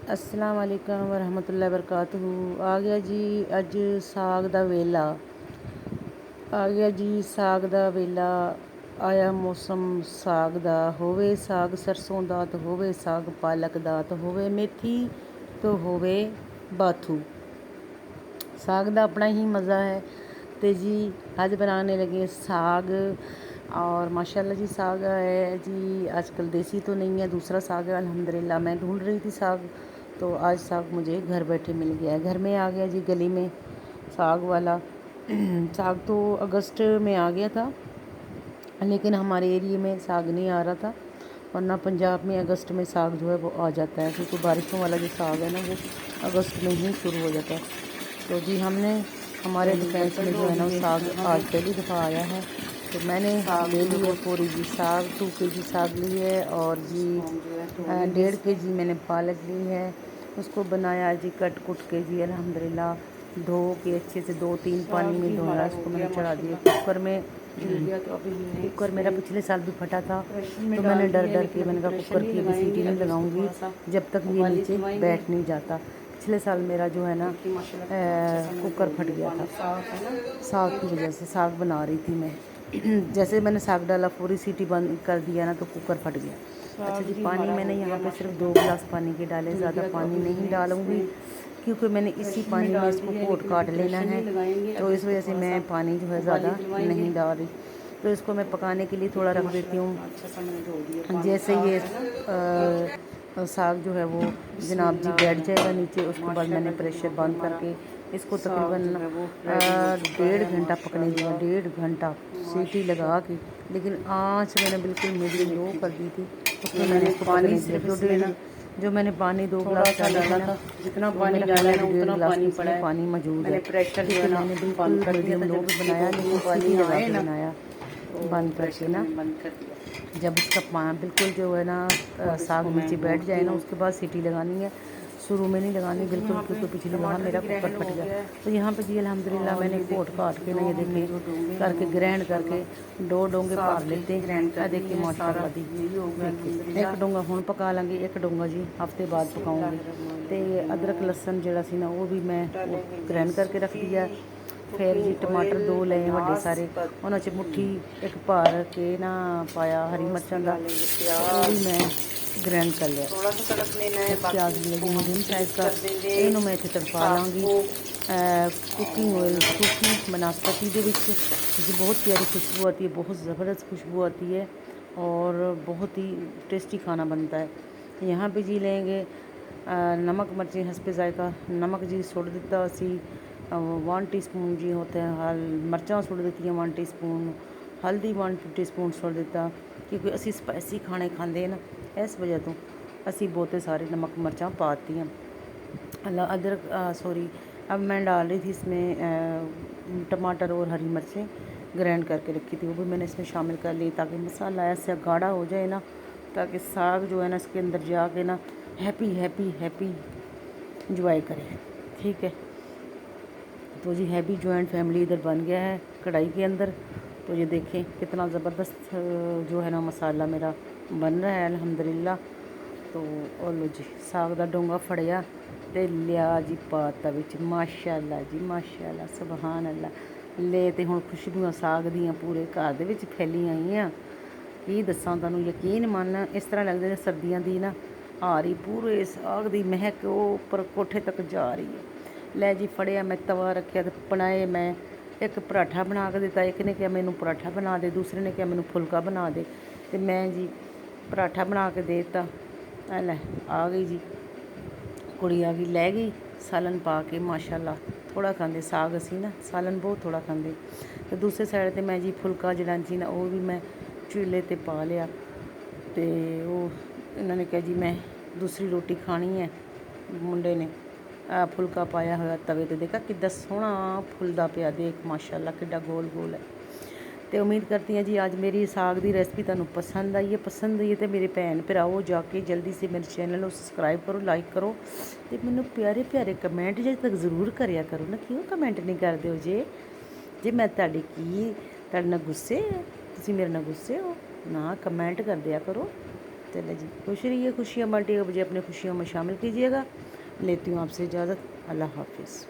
अस्सलाम वालेकुम वरहमतुल्लाहि वबरकातुहू। आ गया जी अज साग दा वेला। आ गया जी साग दा वेला। आया मौसम साग दा। होवे साग सरसों दा तो होवे साग पालक दा तो होवे मेथी तो होवे बाथू। साग दा अपना ही मज़ा है। तो जी आज बनाने लगे साग। और माशाल्लाह जी साग है जी आजकल देसी तो नहीं है, दूसरा साग है अल्हम्दुलिल्लाह। मैं ढूंढ रही थी साग, तो आज साग मुझे घर बैठे मिल गया है। घर में आ गया जी गली में साग वाला। साग तो अगस्त में आ गया था, लेकिन हमारे एरिए में साग नहीं आ रहा था, वरना पंजाब में अगस्त में साग जो है वो आ जाता है, क्योंकि बारिशों वाला जो साग है ना वो अगस्त में ही शुरू हो जाता है। तो जी हमने हमारे डिफेंस में जो है ना साग आज पहली दफ़ा आया है, तो मैंने ले ली है पूरी जी साग। 2 kg साग ली है और जी 1.5 kg मैंने पालक ली है। उसको बनाया जी कट कुट के जी अल्हम्दुलिल्लाह, धो के अच्छे से 2-3 पानी में धोया। उसको मैंने चढ़ा दिया कुकर में। कुकर मेरा पिछले साल भी फटा था, तो मैंने डर डर के मैंने कहा कुकर की अभी सीटी नहीं लगाऊंगी जब तक ये नीचे बैठ नहीं जाता। पिछले साल मेरा जो है ना कुकर फट गया था साग की वजह से। साग बना रही थी मैं जैसे मैंने साग डाला पूरी सीटी बंद कर दिया ना तो कुकर फट गया। अच्छा जी पानी मैंने यहाँ पे सिर्फ 2 गिलास पानी के डाले, ज़्यादा पानी नहीं डालूँगी क्योंकि मैंने इसी पानी में इसको कोट काट लेना है, तो इस वजह से मैं पानी जो है ज़्यादा नहीं डाल रही। तो इसको मैं पकाने के लिए थोड़ा रख देती हूँ। जैसे ये साग जो है वो जनाब जी बैठ जाएगा नीचे, उसके बाद मैंने प्रेशर बंद करके इसको तकरीबन 1.5 घंटा पकने दिया। 1.5 घंटा सीटी लगा के, लेकिन आँच मैंने बिल्कुल मीडियम लो कर दी थी। उसमें मैंने इसको पानी सिर्फ जो मैंने पानी 2 गिलास डाला था, जितना पानी डाला है उतना पानी पड़ा है, पानी मौजूद है। प्रेशर जो है ना मैंने बिल्कुल मीडियम लो पे बनाया, लेकिन सीटी लगा के बनाया बंद करके ना। जब उसका बिल्कुल जो है ना साग नीचे बैठ जाए ना, उसके बाद सीटी लगानी है, शुरू में नहीं लगानी बिल्कुल, क्योंकि पिछली दफ़ा मेरा कुकर फट गया। तो यहाँ पे जी अल्हम्दुलिल्लाह मैंने कोट काट के ना ये देखें करके ग्रैंड करके 2 डोंगे पार लेते हैं। देखिए माशाल्लाह दी एक डोंगा हुण पका लांगी, एक डोंगा जी हफ्ते बाद पकाऊँगी। तो अदरक लसन जिहड़ा सी ना वो भी मैं ग्रैंड करके रख दिया। फिर जी टमाटर 2 लए ਵੱਡੇ सारे, उन्हां च मुट्ठी एक भर के ना पाया हरी मिर्चां दा, वो भी मैं ग्रैंड कर लिया। थोड़ा सा तड़क लेना है, प्याज लिया जी मीडियम साइज़ का, इन्हों मैं इत्थे तड़का लाँगी कुकिंग ऑयल सूखी बनस्पति दे विच जी। बहुत प्यारी खुशबू आती है, बहुत ज़बरदस्त खुशबू आती है और बहुत ही टेस्टी खाना बनता है। यहाँ पे जी लेंगे नमक मिर्ची हस्बे जायका। नमक जी सुट दिता असी 1 टीस्पून जी होते हैं, मिर्चां सुट दी 1 टीस्पून, हल्दी 1 टीस्पून सुट दिता, क्योंकि असी स्पाइसी खाने खाते हैं ना, इस वजह तो असी बहुते सारे नमक मिर्चां पाती हैं। अदरक सॉरी, अब मैं डाल रही थी इसमें टमाटर और हरी मिर्चें ग्राइंड करके रखी थी, वो भी मैंने इसमें शामिल कर ली, ताकि मसाला ऐसा गाढ़ा हो जाए ना, ताकि साग जो है ना इसके अंदर जाके ना हैप्पी हैप्पी हैप्पी इंजॉय करें। ठीक है, तो जी हैप्पी जॉइंट फैमिली इधर बन गया है कढ़ाई के अंदर। तो ये देखें कितना ज़बरदस्त जो है ना मसाला मेरा बन रहा है अल्हम्दुलिल्लाह। तो और लो जी साग दा डोंगा फड़िया ते लिया जी पाता विच। माशाअल्लाह जी माशाअल्लाह सुबहान अल्लाह। ले ते हुण खुशबूआं साग दियां पूरे घर दे विच फैली आईयां। की दस्सां तुहानूं, यकीन मन इस तरह लगदा जिवें सर्दियां दी ना आ रही, पूरे साग दी महक वो उपर कोठे तक जा रही है। लै जी फड़िया मैं तवा रखिया ते बनाए, मैं एक पराठा बना के दिता, एक ने कहा मैनू पराठा बना दे, दूसरे ने कहा मैनू फुलका बना दे, तो मैं जी पराठा बना के दे दिता। लै आ गई जी कुड़ी आ गई, लै गई सालन पा के माशाअल्लाह। थोड़ा खांदे साग असी ना, सालन बहुत थोड़ा खांदे। तो दूसरे साइड ते मैं जी फुलका जिहड़ा सी ना वो भी मैं चूल्हे ते पा लिया। तो वो इन्होंने कहा जी मैं दूसरी रोटी खानी है, मुंडे ने फुलका पाया हुआ तवे ते, देखा कितना सोहना फुलदा पिया, देख माशाअल्लाह कितना गोल गोल है। तो उम्मीद करती हैं जी आज मेरी साग की रेसिपी तुहानूं पसंद आई है। पसंद आई है तो मेरे भैन भराओ जाके जल्दी से मेरे चैनल को सबसक्राइब करो, लाइक करो, तो मैनू प्यारे प्यारे कमेंट जे तक जरूर करिया करो ना। क्यों कमेंट नहीं करते हो जे मैं तुहाडे की तुहाडे नाल गुस्से तुसीं मेरे नाल गुस्से हो ना, कमेंट कर दिया करो। چلے جی، خوش رہیے، خوشیاں بانٹیے گا، مجھے اپنے خوشیوں میں شامل کیجیے گا۔ لیتی ہوں آپ سے اجازت، اللہ حافظ۔